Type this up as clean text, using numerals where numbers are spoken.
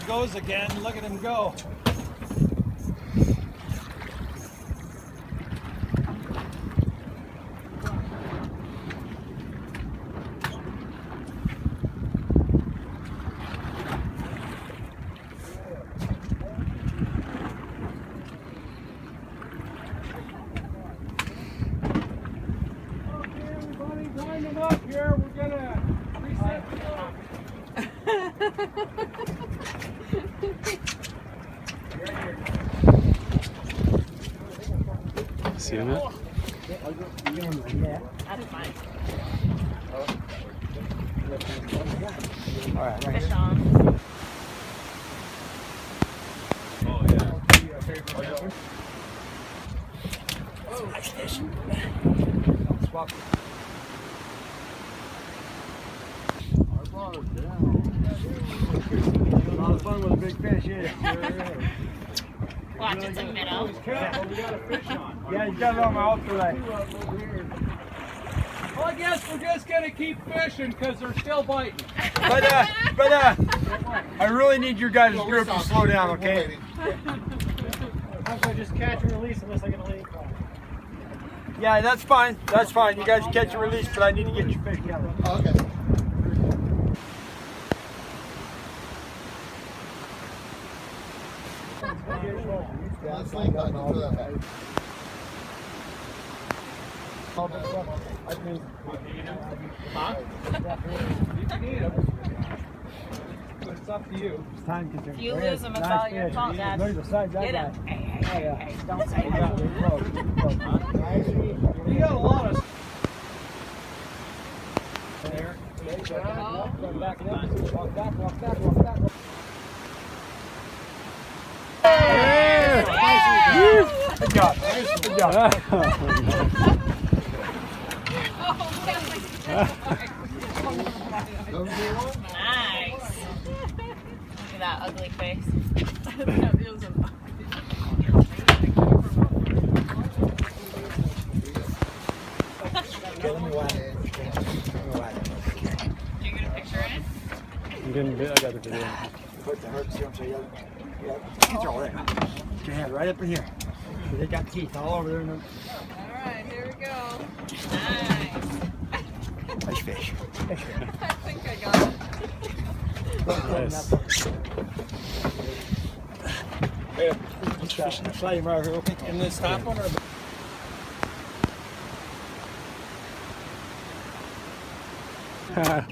goes again. Look at him go. Wind him up here. We're gonna reset the See him yet? That's fine. All right, Fish on. Oh yeah. Nice fish. Swap. A lot of fun with a big fish, yeah. Watch, it's a minnow. We got a fish on. Yeah, he's got it on my out today. Well, I guess we're just gonna keep fishing because they're still biting. But I really need your guys' group to slow down, okay? I'm going to just catch and release unless I get a Lingcod. Yeah, that's fine. That's fine. You guys catch and release, but I need to get your fish together. Okay. Yeah, it's like that. Don't do that back. Huh? You can eat them. But it's up to you. It's time consuming. If you lose them, it's all your fault, Dad. Look at the size of that Get guy. him. Hey, don't say that. You got a lot of. There. Oh. Back it up. Walk back. Good job. Good job. Nice. Look at that ugly face. Let me whack it. Did you get a picture in? I'm getting I got the video. Put the hooks here, so you It's all there. Put your hand right up in here. They got teeth all over there. Alright, here we go. Nice. Nice fish. I think I got it. Nice. Slide him right here. Okay. In this top one or? Ha